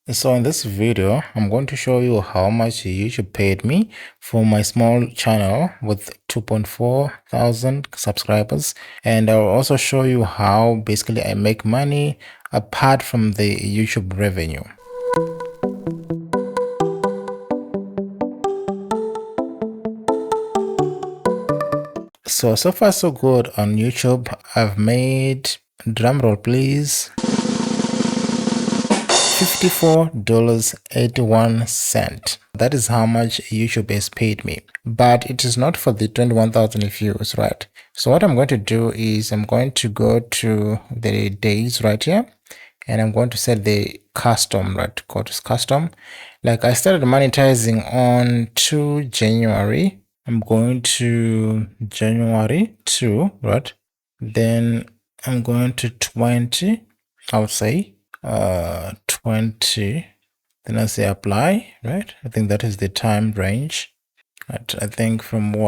So in this video, I'm going to show you how much YouTube paid me for my small channel with 2.4 thousand subscribers. And I'll also show you how basically I make money apart from the YouTube revenue. So far so good on YouTube. I've made, drumroll please, $54.81. That is how much YouTube has paid me. But it is not for the 21,000 views, right? So what I'm going to do is I'm going to go to the days right here, and I'm going to set the custom, right? Go to custom. Like I started monetizing on 2 January. I'm going to January 2, right? Then I'm going to 20, I would say 20, then I say apply, right? I think that is the time range. Right? I think from 2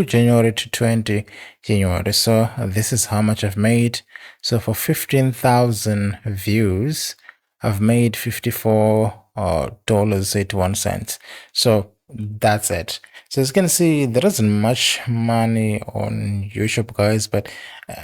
January to 20 January. So this is how much I've made. So for 15,000 views, I've made $54.81. So that's it. So as you can see, there isn't much money on YouTube, guys, but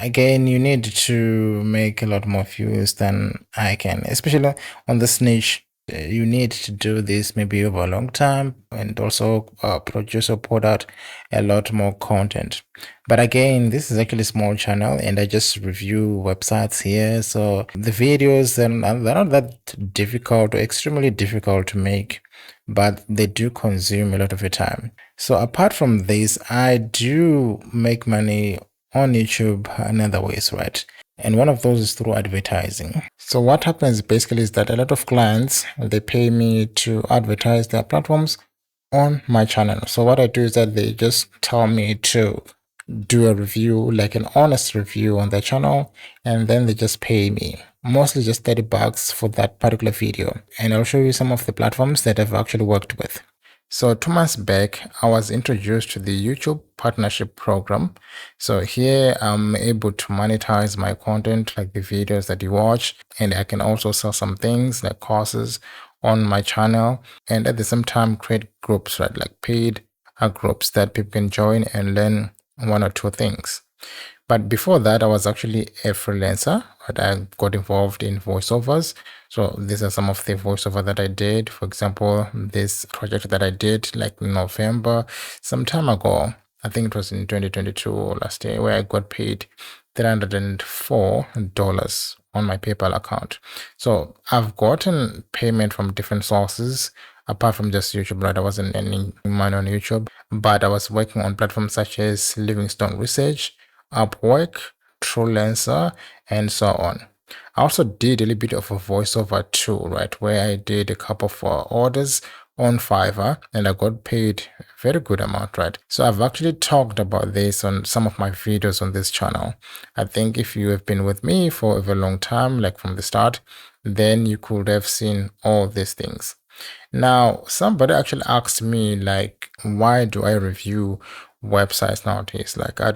again, you need to make a lot more views than I can, especially on this niche. You need to do this maybe over a long time and also produce or put out a lot more content. But again, this is actually a small channel and I just review websites here. So the videos, they're not that difficult or extremely difficult to make, but they do consume a lot of your time. So apart from this, I do make money on YouTube in other ways, right? And one of those is through advertising. So what happens basically is that a lot of clients, they pay me to advertise their platforms on my channel. So what I do is that they just tell me to do a review, like an honest review on their channel, and then they just pay me mostly just $30 for that particular video. And I'll show you some of the platforms that I've actually worked with. So 2 months back, I was introduced to the YouTube partnership program. So here I'm able to monetize my content, like the videos that you watch, and I can also sell some things like courses on my channel, and at the same time create groups, right? Like paid groups that people can join and learn 1 or 2 things. But before that, I was actually a freelancer, but I got involved in voiceovers. So these are some of the voiceover that I did. For example, this project that I did like in November, some time ago, I think it was in 2022 or last year, where I got paid $304 on my PayPal account. So I've gotten payment from different sources apart from just YouTube, right? I wasn't earning money on YouTube, but I was working on platforms such as Livingstone Research, Upwork, Freelancer, and so on. I also did a little bit of a voiceover too, right? Where I did a couple of orders on Fiverr and I got paid a very good amount, right? So I've actually talked about this on some of my videos on this channel. I think if you have been with me for a very long time, like from the start, then you could have seen all these things. Now, somebody actually asked me, like, why do I review websites nowadays? Like, I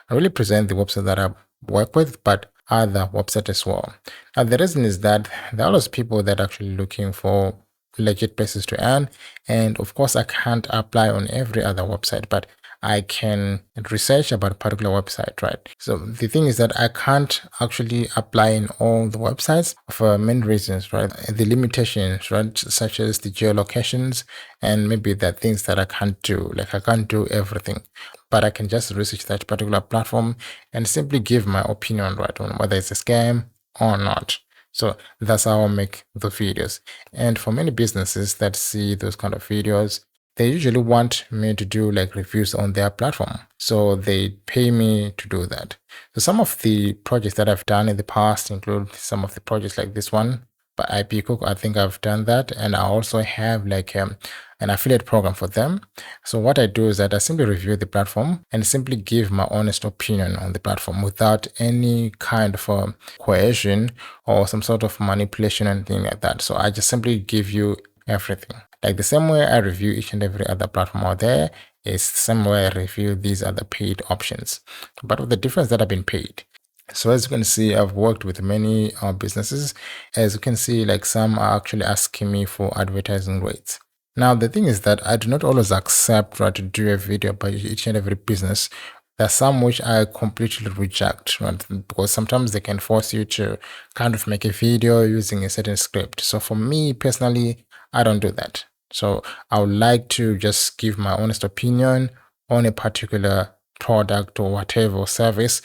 really present the website that I work with, but other websites as well. Now, the reason is that there are lots of people that are actually looking for legit places to earn. And of course, I can't apply on every other website, but I can research about a particular website, right? So the thing is that I can't actually apply in all the websites for many reasons, right? The limitations, right? Such as the geolocations and maybe the things that I can't do. Like I can't do everything, but I can just research that particular platform and simply give my opinion, right, on whether it's a scam or not. So that's how I make the videos. And for many businesses that see those kind of videos, they usually want me to do like reviews on their platform. So they pay me to do that. So some of the projects that I've done in the past include some of the projects like this one by IP Cook. I think I've done that. And I also have like an affiliate program for them. So what I do is that I simply review the platform and simply give my honest opinion on the platform without any kind of coercion or some sort of manipulation or anything like that. So I just simply give you everything. Like the same way I review each and every other platform out there is the same way I review these other paid options. But with the difference that I've been paid. So as you can see, I've worked with many businesses. As you can see, like some are actually asking me for advertising rates. Now, the thing is that I do not always accept right, to do a video about each and every business. There are some which I completely reject, right? Because sometimes they can force you to kind of make a video using a certain script. So for me personally, I don't do that. So I would like to just give my honest opinion on a particular product or whatever service.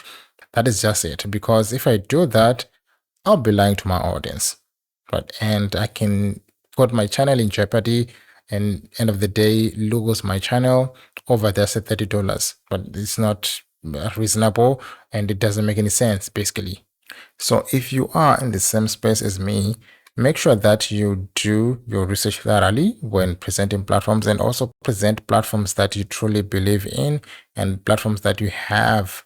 That is just it. Because if I do that, I'll be lying to my audience, right? And I can put my channel in jeopardy and end of the day lose my channel over there say $30. But it's not reasonable and it doesn't make any sense basically. So if you are in the same space as me, make sure that you do your research thoroughly when presenting platforms, and also present platforms that you truly believe in and platforms that you have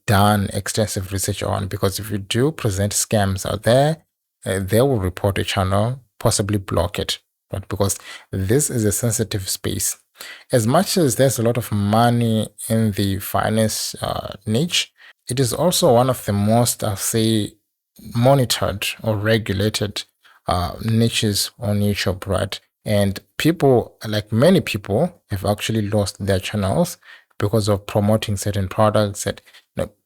done extensive research on. Because if you do present scams out there, they will report your channel, possibly block it, right? Because this is a sensitive space. As much as there's a lot of money in the finance niche, it is also one of the most, I'll say, monitored or regulated niches on YouTube, right? And people, like many people, have actually lost their channels because of promoting certain products that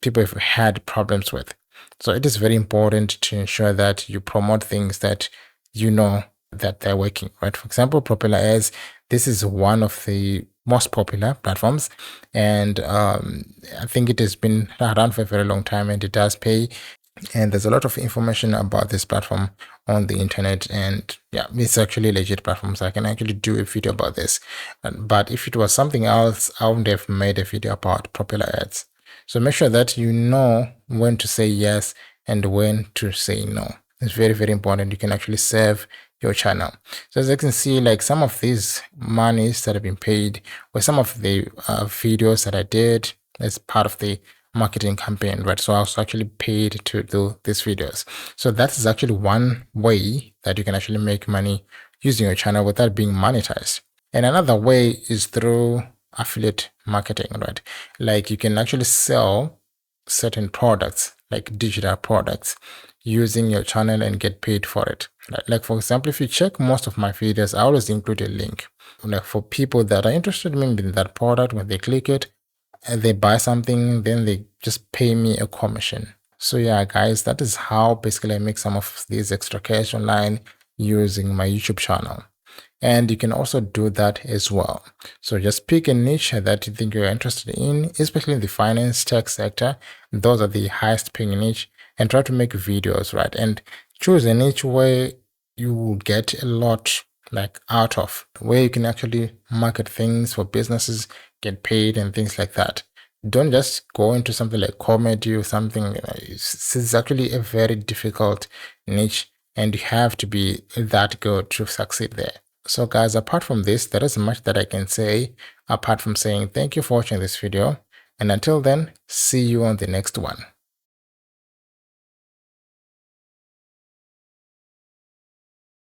people have had problems with. So it is very important to ensure that you promote things that you know that they're working, right? For example, Popular Ads, this is one of the most popular platforms, and I think it has been around for a very long time, and it does pay. And there's a lot of information about this platform on the internet, and yeah, it's actually a legit platform, so I can actually do a video about this. But if it was something else, I wouldn't have made a video about Popular Ads. So make sure that you know when to say yes and when to say no. It's very, very important. You can actually save your channel. So as you can see, like some of these monies that have been paid were some of the videos that I did as part of the marketing campaign, right? So I was actually paid to do these videos. So that is actually one way that you can actually make money using your channel without being monetized. And another way is through affiliate marketing, right? Like you can actually sell certain products, like digital products, using your channel and get paid for it. Like for example, if you check most of my videos, I always include a link. Like for people that are interested in that product, when they click it, and they buy something, then they just pay me a commission. So yeah, guys, that is how basically I make some of these extra cash online using my YouTube channel. And you can also do that as well. So just pick a niche that you think you're interested in, especially in the finance tech sector. Those are the highest paying niche, and try to make videos, right? And choose a niche where you will get a lot like out of, where you can actually market things for businesses, get paid and things like that. Don't just go into something like comedy or something. It's actually a very difficult niche, and you have to be that good to succeed there. So guys, apart from this, there isn't much that I can say apart from saying thank you for watching this video, and until then, see you on the next one.